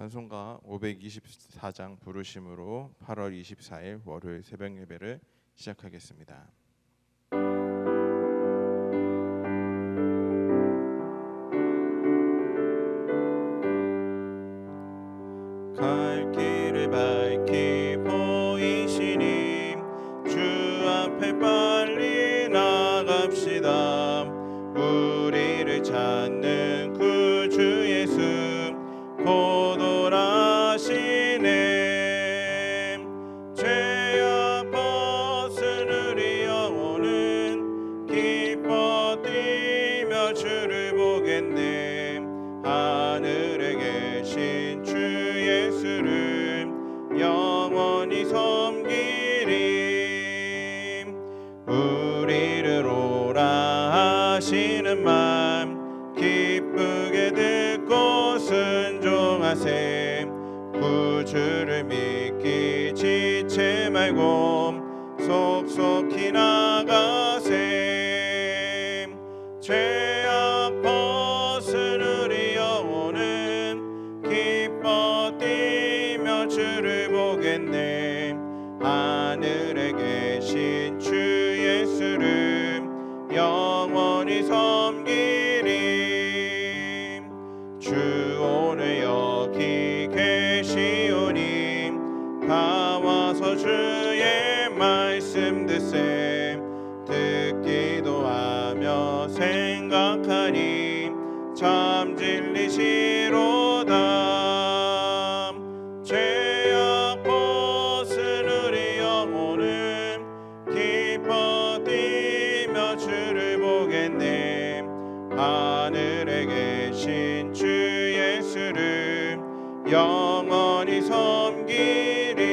찬송가 524장 부르심으로 8월 24일 월요일 새벽 예배를 시작하겠습니다. 갈 길을 밝히 보이시니 주 앞에 빨리 나갑시다. 우리를 찾는 구주 예수 곧 오라시네. 죄악 벗은 우리 영혼은 기뻐 뛰며 주를 보겠네. 하늘에 계신 주 예수를 영원히 섬기리. 우리를 오라 하시는 말 기쁘게 듣고 순종하세. 구주를 믿기 지체 말고 속속히 나가세. 죄악 벗은 우리 영혼은 기뻐 뛰며 주를 보겠네. 하늘에 계신 주 예수를 영원히 섬기리. 주 오늘 여기 계시오니 다 와서 주의 말씀 듣세. 듣기도 하며 생각하니 참 진리시로다. 죄악 벗은 우리 영혼은 기뻐 뛰며 주를 보겠네. 하늘에 계신 주 예수를 영원히 섬기리.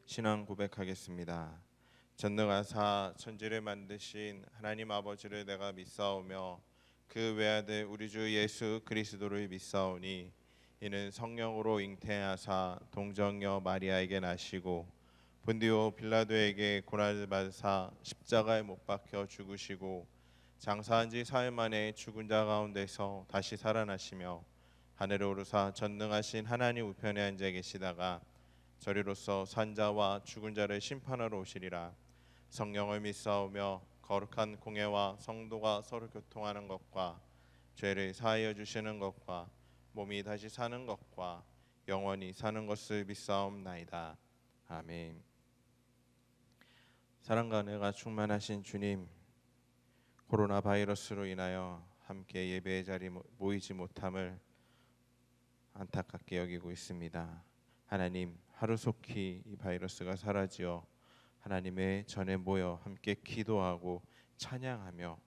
신앙 고백하겠습니다. 전능하사 천지를 만드신 하나님 아버지를 내가 믿사오며 그 외아들 우리 주 예수 그리스도를 믿사오니 이는 성령으로 잉태하사 동정녀 마리아에게 나시고 본디오 빌라도에게 고난을 받으사 십자가에 못 박혀 죽으시고 장사한 지 사흘 만에 죽은 자 가운데서 다시 살아나시며 하늘에 오르사 전능하신 하나님 우편에 앉아 계시다가 저리로서 산자와 죽은 자를 심판하러 오시리라. 성령을 믿사오며 거룩한 공예와 성도가 서로 교통하는 것과 죄를 사하여 주시는 것과 몸이 다시 사는 것과 영원히 사는 것을 믿사옵나이다. 아멘. 사랑과 은혜가 충만하신 주님, 코로나 바이러스로 인하여 함께 예배의 자리 모이지 못함을 안타깝게 여기고 있습니다. 하나님, 하루속히 이 바이러스가 사라지어 하나님의 전에 모여 함께 기도하고 찬양하며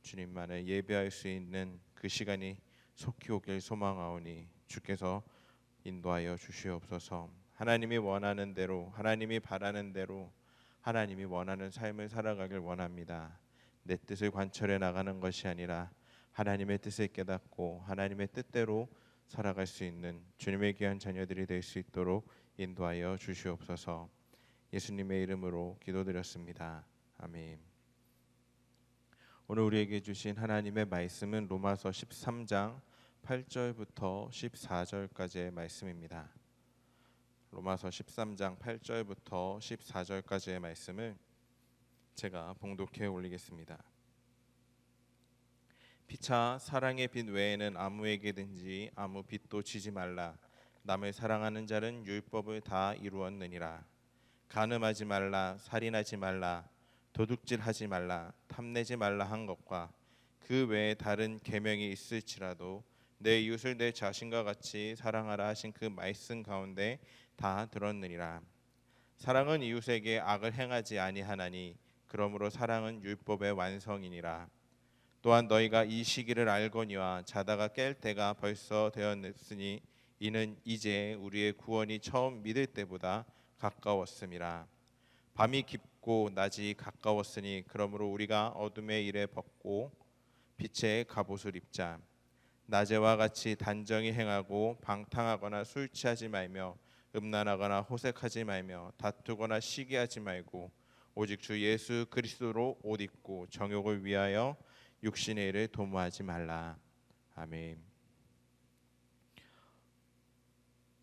주님만을 예배할 수 있는 그 시간이 속히 오길 소망하오니 주께서 인도하여 주시옵소서. 하나님이 원하는 대로, 하나님이 바라는 대로, 하나님이 원하는 삶을 살아가길 원합니다. 내 뜻을 관철해 나가는 것이 아니라 하나님의 뜻을 깨닫고 하나님의 뜻대로 살아갈 수 있는 주님의 귀한 자녀들이 될 수 있도록 인도하여 주시옵소서. 예수님의 이름으로 기도드렸습니다. 아멘. 오늘 우리에게 주신 하나님의 말씀은 로마서 13장 8절부터 14절까지의 말씀입니다. 로마서 13장 8절부터 14절까지의 말씀을 제가 봉독해 올리겠습니다. 피차 사랑의 빛 외에는 아무에게든지 아무 빚도 지지 말라. 남을 사랑하는 자는 율법을 다 이루었느니라. 간음하지 말라, 살인하지 말라, 도둑질하지 말라, 탐내지 말라 한 것과 그 외에 다른 계명이 있을지라도 내 이웃을 내 자신과 같이 사랑하라 하신 그 말씀 가운데 다 들었느니라. 사랑은 이웃에게 악을 행하지 아니하나니 그러므로 사랑은 율법의 완성이니라. 또한 너희가 이 시기를 알거니와 자다가 깰 때가 벌써 되었으니 이는 이제 우리의 구원이 처음 믿을 때보다 가까웠음이라. 밤이 깊고 낮이 가까웠으니 그러므로 우리가 어둠의 일에 벗고 빛의 갑옷을 입자. 낮에와 같이 단정히 행하고 방탕하거나 술 취하지 말며 음란하거나 호색하지 말며 다투거나 시기하지 말고 오직 주 예수 그리스도로 옷 입고 정욕을 위하여 육신의 일을 도모하지 말라. 아멘.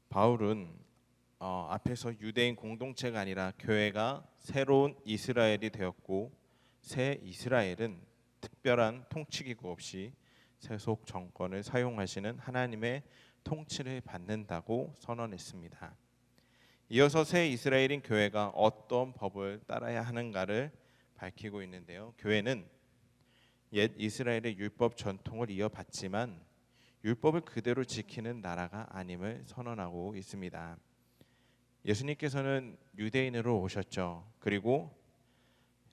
바울은 앞에서 유대인 공동체가 아니라 교회가 새로운 이스라엘이 되었고, 새 이스라엘은 특별한 통치기구 없이 세속 정권을 사용하시는 하나님의 통치를 받는다고 선언했습니다. 이어서 새 이스라엘인 교회가 어떤 법을 따라야 하는가를 밝히고 있는데요. 교회는 옛 이스라엘의 율법 전통을 이어받지만 율법을 그대로 지키는 나라가 아님을 선언하고 있습니다. 예수님께서는 유대인으로 오셨죠. 그리고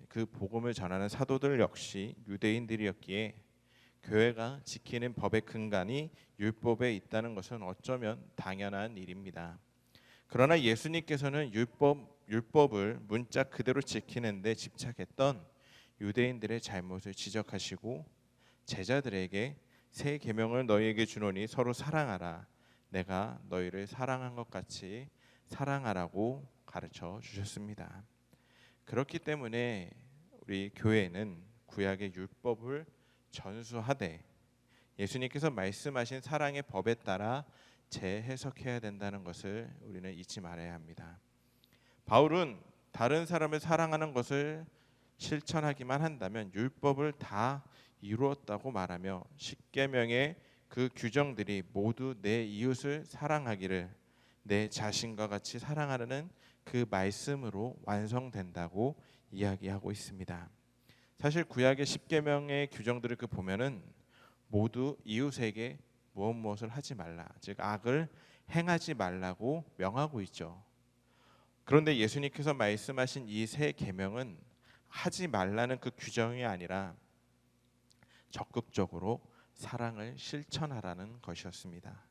그 복음을 전하는 사도들 역시 유대인들이었기에 교회가 지키는 법의 근간이 율법에 있다는 것은 어쩌면 당연한 일입니다. 그러나 예수님께서는 율법을 문자 그대로 지키는 데 집착했던 유대인들의 잘못을 지적하시고 제자들에게 새 계명을 너희에게 주노니 서로 사랑하라. 내가 너희를 사랑한 것 같이 사랑하라고 가르쳐 주셨습니다. 그렇기 때문에 우리 교회는 구약의 율법을 전수하되 예수님께서 말씀하신 사랑의 법에 따라 재해석해야 된다는 것을 우리는 잊지 말아야 합니다. 바울은 다른 사람을 사랑하는 것을 실천하기만 한다면 율법을 다 이루었다고 말하며 십계명의 그 규정들이 모두 내 이웃을 사랑하기를 내 자신과 같이 사랑하라는 그 말씀으로 완성된다고 이야기하고 있습니다. 사실 구약의 십계명의 규정들을 보면은 모두 이웃에게 무엇을 하지 말라, 즉 악을 행하지 말라고 명하고 있죠. 그런데 예수님께서 말씀하신 이 세 계명은 하지 말라는 그 규정이 아니라 적극적으로 사랑을 실천하라는 것이었습니다.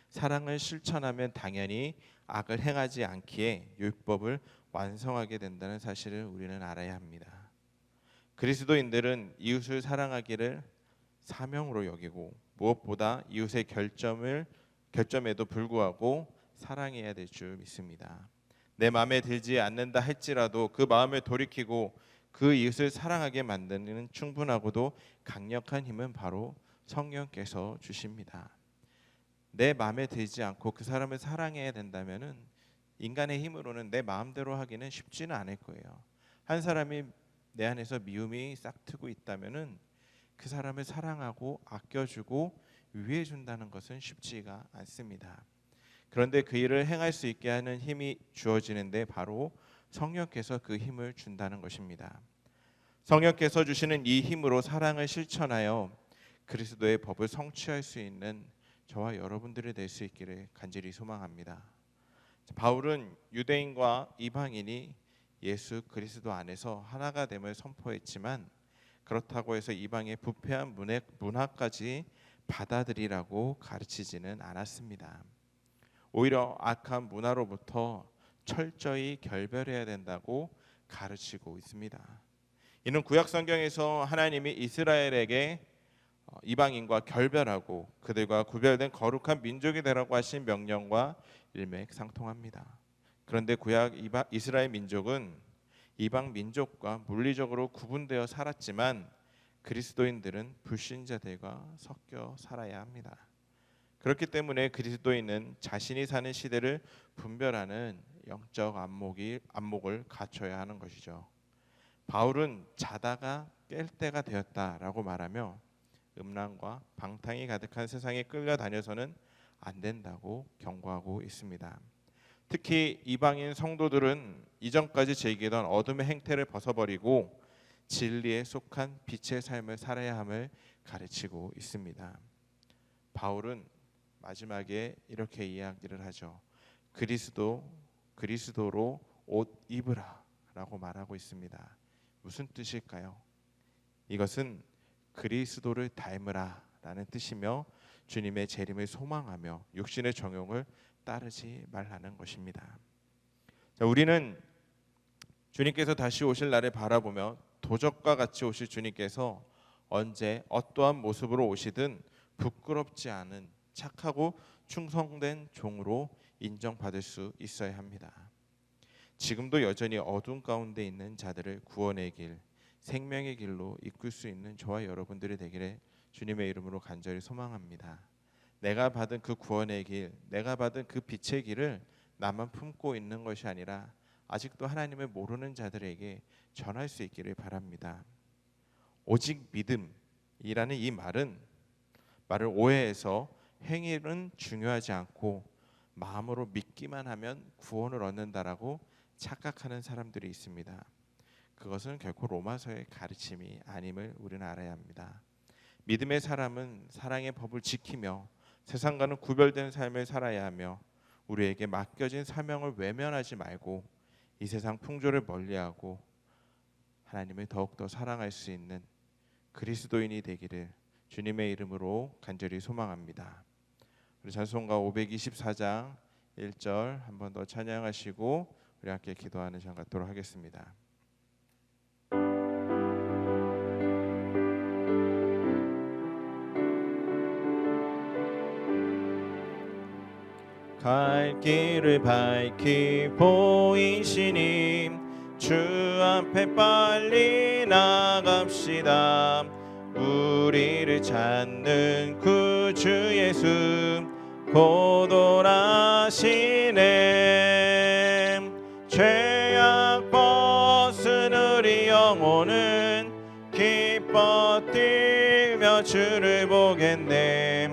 사랑을 실천하면 당연히 악을 행하지 않기에 율법을 완성하게 된다는 사실을 우리는 알아야 합니다. 그리스도인들은 이웃을 사랑하기를 사명으로 여기고 무엇보다 이웃의 결점에도 불구하고 사랑해야 될 줄 믿습니다. 내 마음에 들지 않는다 할지라도 그 마음을 돌이키고 그 이웃을 사랑하게 만드는 충분하고도 강력한 힘은 바로 성령께서 주십니다. 내 마음에 들지 않고 그 사람을 사랑해야 된다면은 인간의 힘으로는 내 마음대로 하기는 쉽지는 않을 거예요. 한 사람이 내 안에서 미움이 싹트고 있다면은 그 사람을 사랑하고 아껴주고 위해 준다는 것은 쉽지가 않습니다. 그런데 그 일을 행할 수 있게 하는 힘이 주어지는데 바로 성령께서 그 힘을 준다는 것입니다. 성령께서 주시는 이 힘으로 사랑을 실천하여 그리스도의 법을 성취할 수 있는 저와 여러분들이 될 수 있기를 간절히 소망합니다. 바울은 유대인과 이방인이 예수 그리스도 안에서 하나가 됨을 선포했지만 그렇다고 해서 이방의 부패한 문화까지 받아들이라고 가르치지는 않았습니다. 오히려 악한 문화로부터 철저히 결별해야 된다고 가르치고 있습니다. 이는 구약 성경에서 하나님이 이스라엘에게 이방인과 결별하고 그들과 구별된 거룩한 민족이 되라고 하신 명령과 일맥상통합니다. 그런데 구약 이스라엘 민족은 이방 민족과 물리적으로 구분되어 살았지만 그리스도인들은 불신자들과 섞여 살아야 합니다. 그렇기 때문에 그리스도인은 자신이 사는 시대를 분별하는 영적 안목을 갖춰야 하는 것이죠. 바울은 자다가 깰 때가 되었다라고 말하며 음란과 방탕이 가득한 세상에 끌려다녀서는 안 된다고 경고하고 있습니다. 특히 이방인 성도들은 이전까지 즐기던 어둠의 행태를 벗어버리고 진리에 속한 빛의 삶을 살아야 함을 가르치고 있습니다. 바울은 마지막에 이렇게 이야기를 하죠. 그리스도로 옷 입으라라고 말하고 있습니다. 무슨 뜻일까요? 이것은 그리스도를 닮으라라는 뜻이며 주님의 재림을 소망하며 육신의 정욕을 따르지 말라는 것입니다. 자, 우리는 주님께서 다시 오실 날을 바라보며 도적과 같이 오실 주님께서 언제 어떠한 모습으로 오시든 부끄럽지 않은 착하고 충성된 종으로 인정받을 수 있어야 합니다. 지금도 여전히 어둠 가운데 있는 자들을 구원의 길, 생명의 길로 이끌 수 있는 저와 여러분들이 되기를 주님의 이름으로 간절히 소망합니다. 내가 받은 그 구원의 길, 내가 받은 그 빛의 길을 나만 품고 있는 것이 아니라 아직도 하나님을 모르는 자들에게 전할 수 있기를 바랍니다. 오직 믿음이라는 이 말을 오해해서 행위는 중요하지 않고 마음으로 믿기만 하면 구원을 얻는다라고 착각하는 사람들이 있습니다. 그것은 결코 로마서의 가르침이 아님을 우리는 알아야 합니다. 믿음의 사람은 사랑의 법을 지키며 세상과는 구별된 삶을 살아야 하며 우리에게 맡겨진 사명을 외면하지 말고 이 세상 풍조를 멀리하고 하나님을 더욱더 사랑할 수 있는 그리스도인이 되기를 주님의 이름으로 간절히 소망합니다. 우리 찬송가 524장 1절 한 번 더 찬양하시고 우리 함께 기도하는 시간 갖도록 하겠습니다. 갈 길을 밝히 보이시니 주 앞에 빨리 나갑시다. 우리를 찾는 구주 예수 곧 오라시네. 죄악 벗은 우리 영혼은 기뻐 뛰며 주를 보겠네.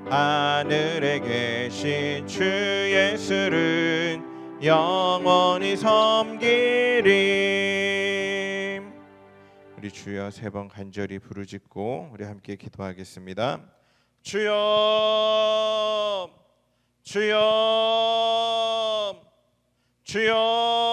하늘에 계신 주 예수를 영원히 섬기리. 우리 주여 세 번 간절히 부르짖고 우리 함께 기도하겠습니다. 주여, 주여, 주여.